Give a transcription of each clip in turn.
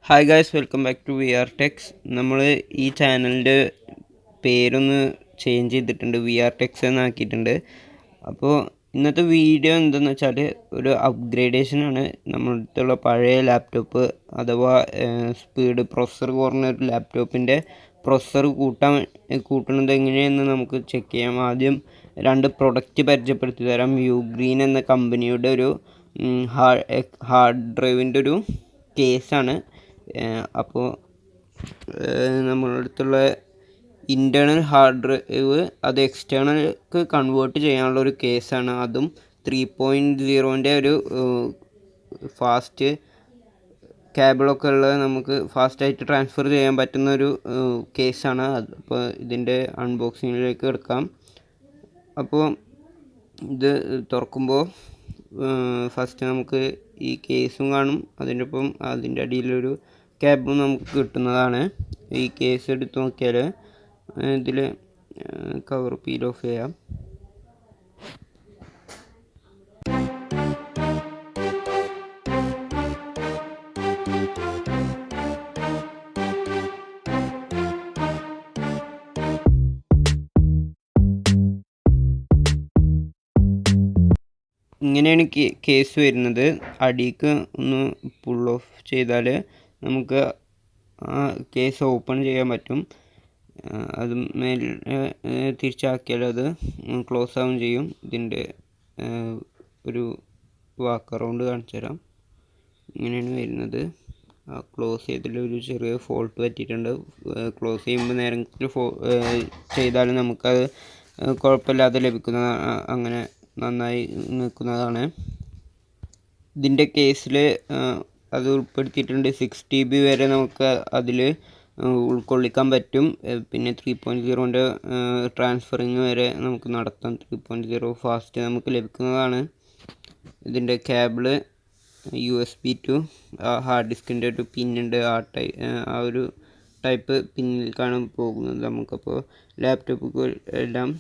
Hi guys, welcome back to VR techs. നമ്മൾ ഈ ചാനലിൻ്റെ പേരൊന്ന് ചേഞ്ച് ചെയ്തിട്ടുണ്ട്, VR ടെക്സ് എന്നാക്കിയിട്ടുണ്ട്. അപ്പോൾ ഇന്നത്തെ വീഡിയോ എന്താണെന്ന് വെച്ചാൽ ഒരു അപ്ഗ്രേഡേഷനാണ്. നമ്മളടുത്തുള്ള പഴയ ലാപ്ടോപ്പ് അഥവാ സ്പീഡ് പ്രോസസ്സർ കുറഞ്ഞ ഒരു ലാപ്ടോപ്പിൻ്റെ പ്രോസസ്സർ കൂട്ടുന്നത് എങ്ങനെയെന്ന് നമുക്ക് ചെക്ക് ചെയ്യാം. ആദ്യം രണ്ട് പ്രൊഡക്റ്റ് പരിചയപ്പെടുത്തി തരാം. ഗ്രീൻ എന്ന കമ്പനിയുടെ ഒരു ഹാർഡ് ഡ്രൈവിൻ്റെ ഒരു കേസാണ്. അപ്പോൾ നമ്മളുടെ അടുത്തുള്ള ഇൻറ്റേർണൽ ഹാർഡ് ഡ്രൈവ് അത് എക്സ്റ്റേണൽക്ക് കൺവേർട്ട് ചെയ്യാനുള്ള ഒരു കേസാണ്. അതും 3.0ൻ്റെ ഒരു ഫാസ്റ്റ് കേബിളൊക്കെ ഉള്ളത് നമുക്ക് ഫാസ്റ്റായിട്ട് ട്രാൻസ്ഫർ ചെയ്യാൻ പറ്റുന്ന ഒരു കേസാണ്. അപ്പോൾ ഇതിൻ്റെ അൺബോക്സിങ്ങിലേക്ക് എടുക്കാം. അപ്പോൾ ഇത് തുറക്കുമ്പോൾ ഫസ്റ്റ് നമുക്ക് ഈ കേസും കാണും, അതിൻ്റെ ഒപ്പം അതിൻ്റെ അടിയിലൊരു ക്യാബും നമുക്ക് കിട്ടുന്നതാണ്. ഈ കേസ് എടുത്ത് നോക്കിയാൽ ഇതിൽ കവർ പീൽ ഓഫ് ചെയ്യാം. ഇങ്ങനെയാണ് കേസ് വരുന്നത്. അടിക്ക് ഒന്ന് പുൾ ഓഫ് ചെയ്താൽ നമുക്ക് ആ കേസ് ഓപ്പൺ ചെയ്യാൻ പറ്റും. അത് തിരിച്ചാക്കിയാൽ അത് ക്ലോസ് ആവുകയും ചെയ്യും. ഇതിൻ്റെ ഒരു വാക്ക് അറൗണ്ട് കാണിച്ചു തരാം. ഇങ്ങനെയാണ് വരുന്നത്. ക്ലോസ് ചെയ്തതിലൊരു ചെറിയ ഫോൾട്ട് പറ്റിയിട്ടുണ്ട്. ക്ലോസ് ചെയ്യുമ്പോൾ നേരം ചെയ്താലും നമുക്കത് കുഴപ്പമില്ലാതെ ലഭിക്കുന്നതാണ്. അങ്ങനെ നന്നായി നിൽക്കുന്നതാണ്. ഇതിൻ്റെ കേസിൽ അത് ഉൾപ്പെടുത്തിയിട്ടുണ്ട്. 6 GB വരെ നമുക്ക് അതിൽ ഉൾക്കൊള്ളിക്കാൻ പറ്റും. പിന്നെ 3.0ൻ്റെ ട്രാൻസ്ഫറിങ് വരെ നമുക്ക് നടത്താം. 3.0 ഫാസ്റ്റ് നമുക്ക് ലഭിക്കുന്നതാണ്. ഇതിൻ്റെ കേബിള് USB to ഹാർഡ് ഡിസ്കിൻ്റെ ഒരു പിന്നുണ്ട്. ആ ഒരു ടൈപ്പ് പിന്നിലേക്കാണ് പോകുന്നത്. നമുക്കപ്പോൾ ലാപ്ടോപ്പ് എല്ലാം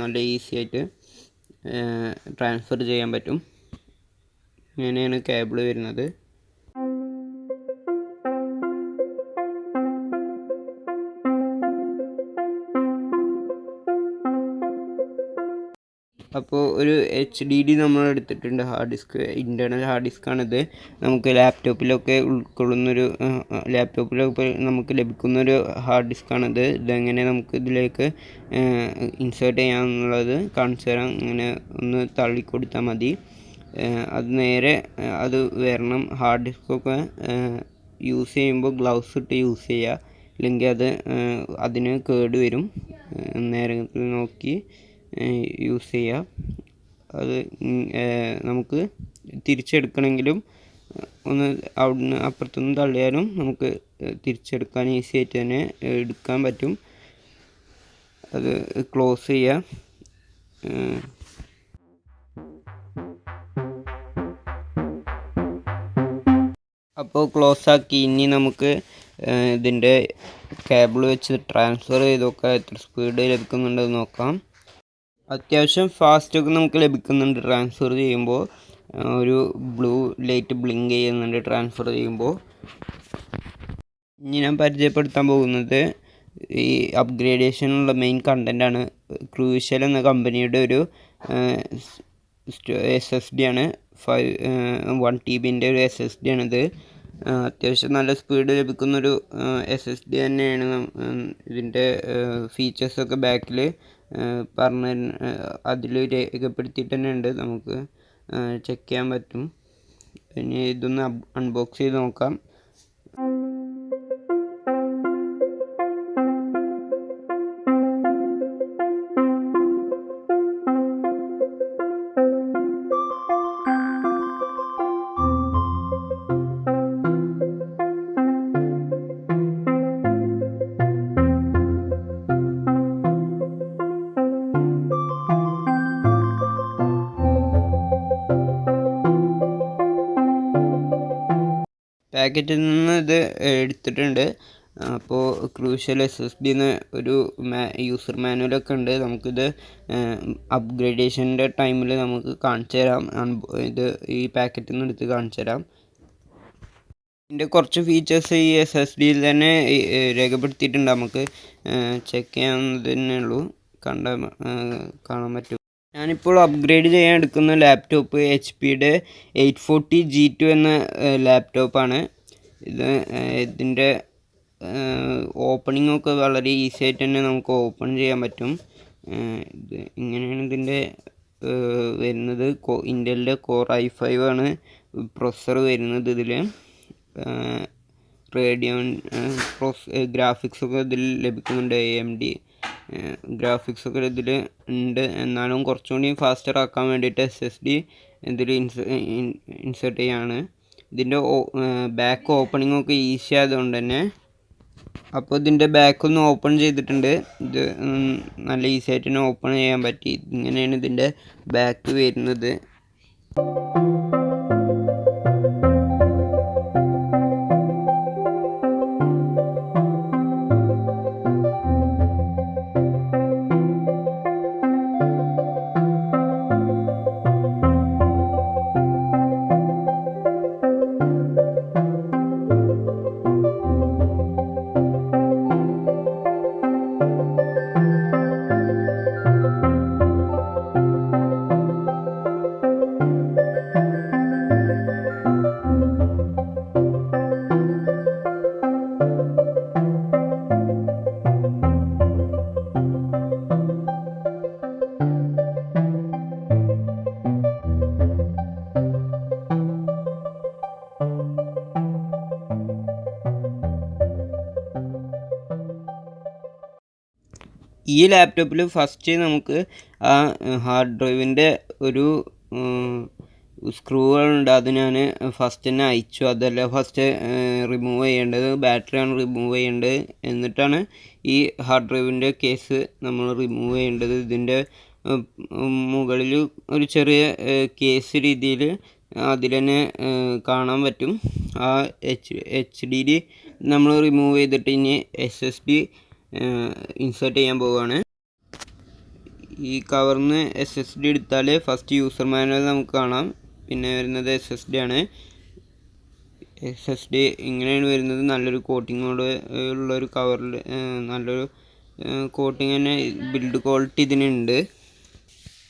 നല്ല ഈസി ആയിട്ട് ട്രാൻസ്ഫർ ചെയ്യാൻ പറ്റും. ഇങ്ങനെയാണ് കേബിൾ വരുന്നത്. അപ്പോൾ ഒരു HDD നമ്മൾ എടുത്തിട്ടുണ്ട്, ഹാർഡ് ഡിസ്ക്, ഇൻറ്റേർണൽ ഹാർഡ് ഡിസ്ക്കാണിത്. നമുക്ക് ലാപ്ടോപ്പിലൊക്കെ ഉൾക്കൊള്ളുന്നൊരു ലാപ്ടോപ്പിലൊക്കെ നമുക്ക് ലഭിക്കുന്നൊരു ഹാർഡ് ഡിസ്ക്കാണിത്. ഇതെങ്ങനെ നമുക്ക് ഇതിലേക്ക് ഇൻസേർട്ട് ചെയ്യാമെന്നുള്ളത് കാണിച്ചു തരാം. ഇങ്ങനെ ഒന്ന് തള്ളിക്കൊടുത്താൽ മതി. അത് നേരെ അത് വരണം. ഹാർഡ് ഡിസ്കൊക്കെ യൂസ് ചെയ്യുമ്പോൾ ഗ്ലൗസ് ഇട്ട് യൂസ് ചെയ്യുക, ഇല്ലെങ്കിൽ അത് അതിന് കേട് വരും. നേരത്തിൽ നോക്കി യൂസ് ചെയ്യുക. അത് നമുക്ക് തിരിച്ചെടുക്കണമെങ്കിലും ഒന്ന് അവിടുന്ന് അപ്പുറത്തുനിന്ന് തള്ളിയാലും നമുക്ക് തിരിച്ചെടുക്കാൻ ഈസി ആയിട്ട് തന്നെ എടുക്കാൻ പറ്റും. അത് ക്ലോസ് ചെയ്യുക. അപ്പോൾ ക്ലോസ് ആക്കി. ഇനി നമുക്ക് ഇതിൻ്റെ കേബിൾ വെച്ച് ട്രാൻസ്ഫർ ചെയ്തൊക്കെ എത്ര സ്പീഡ് ലഭിക്കുന്നുണ്ടെന്ന് നോക്കാം. അത്യാവശ്യം ഫാസ്റ്റൊക്കെ നമുക്ക് ലഭിക്കുന്നുണ്ട്. ട്രാൻസ്ഫർ ചെയ്യുമ്പോൾ ഒരു ബ്ലൂ ലൈറ്റ് ബ്ലിങ്ക് ചെയ്യുന്നുണ്ട് ട്രാൻസ്ഫർ ചെയ്യുമ്പോൾ. ഇനി ഞാൻ പരിചയപ്പെടുത്താൻ പോകുന്നത് ഈ അപ്ഗ്രേഡേഷനുള്ള മെയിൻ കണ്ടൻ്റാണ്. ക്രൂഷ്യൽ എന്ന കമ്പനിയുടെ ഒരു SSD ആണ്. 1 TBൻ്റെ ഒരു SSD ആണിത്. അത്യാവശ്യം നല്ല സ്പീഡ് ലഭിക്കുന്നൊരു SSD തന്നെയാണ്. ഇതിൻ്റെ ഫീച്ചേഴ്സൊക്കെ ബാക്കിൽ അതിൽ രേഖപ്പെടുത്തിയിട്ട് തന്നെ ഉണ്ട്. നമുക്ക് ചെക്ക് ചെയ്യാൻ പറ്റും. ഇനി ഇതൊന്ന് അൺബോക്സ് ചെയ്ത് നോക്കാം. പാക്കറ്റിൽ നിന്ന് ഇത് എടുത്തിട്ടുണ്ട്. അപ്പോൾ ക്രൂഷ്യൽ SSD എന്ന് ഒരു യൂസർ മാനുവലൊക്കെ ഉണ്ട്. നമുക്കിത് അപ്ഗ്രേഡേഷൻ്റെ ടൈമിൽ നമുക്ക് കാണിച്ചു തരാം. ഇത് ഈ പാക്കറ്റിൽ നിന്ന് എടുത്ത് കാണിച്ചു തരാം. ഇതിൻ്റെ കുറച്ച് ഫീച്ചേഴ്സ് ഈ SSDയിൽ തന്നെ രേഖപ്പെടുത്തിയിട്ടുണ്ട്. നമുക്ക് ചെക്ക് ചെയ്യാവുന്നതന്നെ ഉള്ളൂ, കാണാൻ പറ്റും. ഞാനിപ്പോൾ അപ്ഗ്രേഡ് ചെയ്യാൻ എടുക്കുന്ന ലാപ്ടോപ്പ് HP-യുടെ 840G2 എന്ന ലാപ്ടോപ്പാണ്. ഇതിൻ്റെ ഓപ്പണിംഗ് ഒക്കെ വളരെ ഈസി ആയിട്ട് തന്നെ നമുക്ക് ഓപ്പൺ ചെയ്യാൻ പറ്റും. ഇങ്ങനെയാണ് ഇതിൻ്റെ വരുന്നത്. ഇൻ്റലിൻ്റെ Core i5 ആണ് പ്രൊസസ്സർ വരുന്നത്. ഇതിൽ റേഡിയോൺ ഗ്രാഫിക്സൊക്കെ ഇതിൽ ലഭിക്കുന്നുണ്ട്. AMD ഗ്രാഫിക്സൊക്കെ ഇതിൽ ഉണ്ട്. എന്നാലും കുറച്ചുകൂടി ഫാസ്റ്റർ ആക്കാൻ വേണ്ടിയിട്ട് SSD ഇതിൽ ഇൻസേർട്ട് ചെയ്യാണ്. ഇതിൻ്റെ ബാക്ക് ഓപ്പണിംഗ് ഒക്കെ ഈസി ആയതുകൊണ്ട് തന്നെ, അപ്പോൾ ഇതിൻ്റെ ബാക്കൊന്ന് ഓപ്പൺ ചെയ്തിട്ടുണ്ട്. ഇത് നല്ല ഈസി ആയിട്ട് തന്നെ ഓപ്പൺ ചെയ്യാൻ പറ്റി. ഇങ്ങനെയാണ് ഇതിൻ്റെ ബാക്ക് വരുന്നത്. ഈ ലാപ്ടോപ്പിൽ ഫസ്റ്റ് നമുക്ക് ആ ഹാർഡ് ഡ്രൈവിൻ്റെ ഒരു സ്ക്രൂകളുണ്ട്, അത് ഞാൻ ഫസ്റ്റ് തന്നെ അയച്ചു. അതല്ല ഫസ്റ്റ് റിമൂവ് ചെയ്യേണ്ടത്, ബാറ്ററിയാണ് റിമൂവ് ചെയ്യേണ്ടത്. എന്നിട്ടാണ് ഈ ഹാർഡ് ഡ്രൈവിൻ്റെ കേസ് നമ്മൾ റിമൂവ് ചെയ്യേണ്ടത്. ഇതിൻ്റെ മുകളിൽ ഒരു ചെറിയ കേസ് രീതിയിൽ അതിൽ തന്നെ കാണാൻ പറ്റും. ആ HDD നമ്മൾ റിമൂവ് ചെയ്തിട്ട് ഇനി SSD ഇൻസേർട്ട് ചെയ്യാൻ പോവുകയാണ്. ഈ കവറിന്ന് SSD എടുത്താൽ ഫസ്റ്റ് യൂസർ മാനുവൽ നമുക്ക് കാണാം. പിന്നെ വരുന്നത് SSD ആണ്. SSD ഇങ്ങനെയാണ് വരുന്നത്. നല്ലൊരു കോട്ടിങ്ങോട് ഉള്ളൊരു കവറിൽ നല്ലൊരു കോട്ടിങ് തന്നെ, ബിൽഡ് ക്വാളിറ്റി ഇതിനുണ്ട്.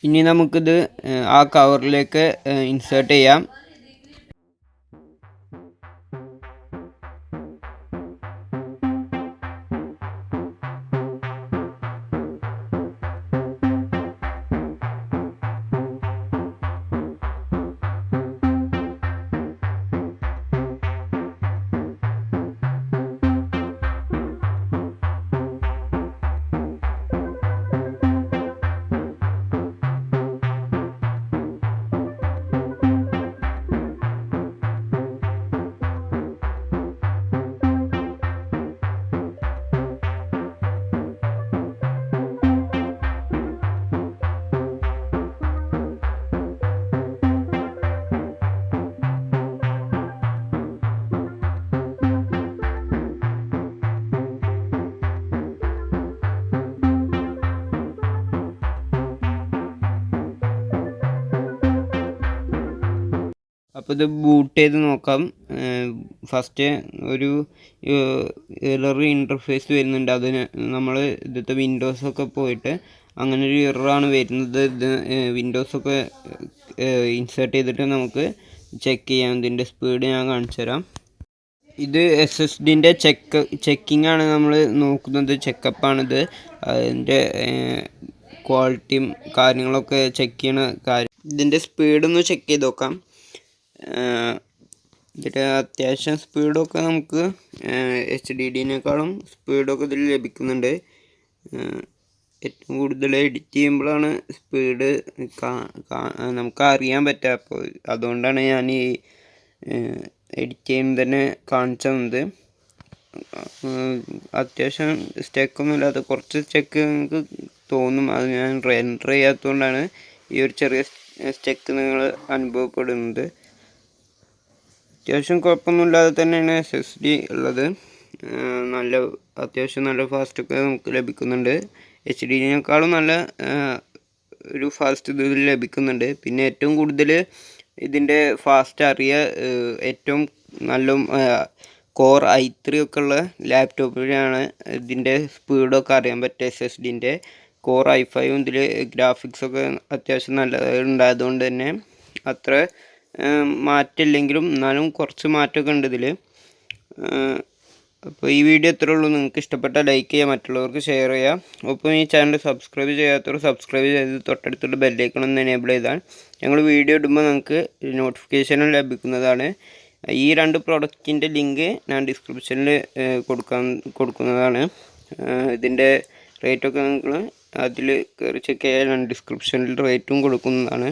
ഇനി നമുക്കിത് ആ കവറിലേക്ക് ഇൻസേർട്ട് ചെയ്യാം. അപ്പോൾ ഇത് ബൂട്ട് ചെയ്ത് നോക്കാം. ഫസ്റ്റ് ഒരു എറർ ഇൻ്റർഫേസ് വരുന്നുണ്ട്. അതിന് നമ്മൾ ഇന്നത്തെ വിൻഡോസൊക്കെ പോയിട്ട് അങ്ങനെ ഒരു എററാണ് വരുന്നത്. ഇത് വിൻഡോസൊക്കെ ഇൻസേർട്ട് ചെയ്തിട്ട് നമുക്ക് ചെക്ക് ചെയ്യാം. ഇതിൻ്റെ സ്പീഡ് ഞാൻ കാണിച്ചു തരാം. ഇത് SSDൻ്റെ ചെക്കിംഗ് ആണ് നമ്മൾ നോക്കുന്നത്, ചെക്കപ്പാണിത്. അതിൻ്റെ ക്വാളിറ്റിയും കാര്യങ്ങളൊക്കെ ചെക്ക് ചെയ്യണ കാര്യം. ഇതിൻ്റെ സ്പീഡൊന്ന് ചെക്ക് ചെയ്ത് നോക്കാം. ഇതിൻ്റെ അത്യാവശ്യം സ്പീഡൊക്കെ നമുക്ക് HDDനേക്കാളും സ്പീഡൊക്കെ ഇതിൽ ലഭിക്കുന്നുണ്ട്. ഏറ്റവും കൂടുതൽ എഡിറ്റ് ചെയ്യുമ്പോഴാണ് സ്പീഡ് നമുക്ക് അറിയാൻ പറ്റുക. അപ്പോൾ അതുകൊണ്ടാണ് ഞാൻ ഈ എഡിറ്റ് ചെയ്യുമ്പോൾ തന്നെ കാണിച്ചു തന്നത്. അത്യാവശ്യം സ്റ്റെക്കൊന്നും ഇല്ലാത്ത കുറച്ച് സ്റ്റെക്ക് നിങ്ങൾക്ക് തോന്നും. അത് ഞാൻ റെൻഡർ ചെയ്യാത്തതുകൊണ്ടാണ് ഈ ഒരു ചെറിയ സ്റ്റെക്ക് നിങ്ങൾ അനുഭവപ്പെടുന്നത്. അത്യാവശ്യം കുഴപ്പമൊന്നുമില്ലാതെ തന്നെയാണ് SSD ഉള്ളത്. അത്യാവശ്യം നല്ല ഫാസ്റ്റൊക്കെ നമുക്ക് ലഭിക്കുന്നുണ്ട്. HDനേക്കാളും നല്ല ഒരു ഫാസ്റ്റ് ഇതിൽ ലഭിക്കുന്നുണ്ട്. പിന്നെ ഏറ്റവും കൂടുതൽ ഇതിൻ്റെ ഫാസ്റ്റ് ഏറ്റവും നല്ല കോർ i3 ഒക്കെ ഉള്ള ലാപ്ടോപ്പിലാണ് ഇതിൻ്റെ സ്പീഡൊക്കെ അറിയാൻ പറ്റുക. SSDൻ്റെ കോർ i5 ഇതിൽ ഗ്രാഫിക്സൊക്കെ അത്യാവശ്യം നല്ലത് ഉണ്ടായതുകൊണ്ട് തന്നെ അത്ര മാറ്റമില്ലെങ്കിലും എന്നാലും കുറച്ച് മാറ്റമൊക്കെ ഉണ്ട് ഇതിൽ. അപ്പോൾ ഈ വീഡിയോ ഇത്രേ ഉള്ളൂ. നിങ്ങൾക്ക് ഇഷ്ടപ്പെട്ടാൽ ലൈക്ക് ചെയ്യുക, മറ്റുള്ളവർക്ക് ഷെയർ ചെയ്യുക. ഒപ്പം ഈ ചാനൽ സബ്സ്ക്രൈബ് ചെയ്യാത്തവർ സബ്സ്ക്രൈബ് ചെയ്ത് തൊട്ടടുത്തുള്ള ബെല്ലൈക്കൺ ഒന്ന് എനേബിൾ ചെയ്താൽ ഞങ്ങൾ വീഡിയോ ഇടുമ്പോൾ നിങ്ങൾക്ക് നോട്ടിഫിക്കേഷനും ലഭിക്കുന്നതാണ്. ഈ 2 പ്രോഡക്റ്റിൻ്റെ ലിങ്ക് ഞാൻ ഡിസ്ക്രിപ്ഷനിൽ കൊടുക്കുന്നതാണ്. ഇതിൻ്റെ റേറ്റൊക്കെ നിങ്ങൾ അതിൽ കയറി ചെക്ക് ചെയ്യാൻ ഡിസ്ക്രിപ്ഷനിൽ റേറ്റും കൊടുക്കുന്നതാണ്.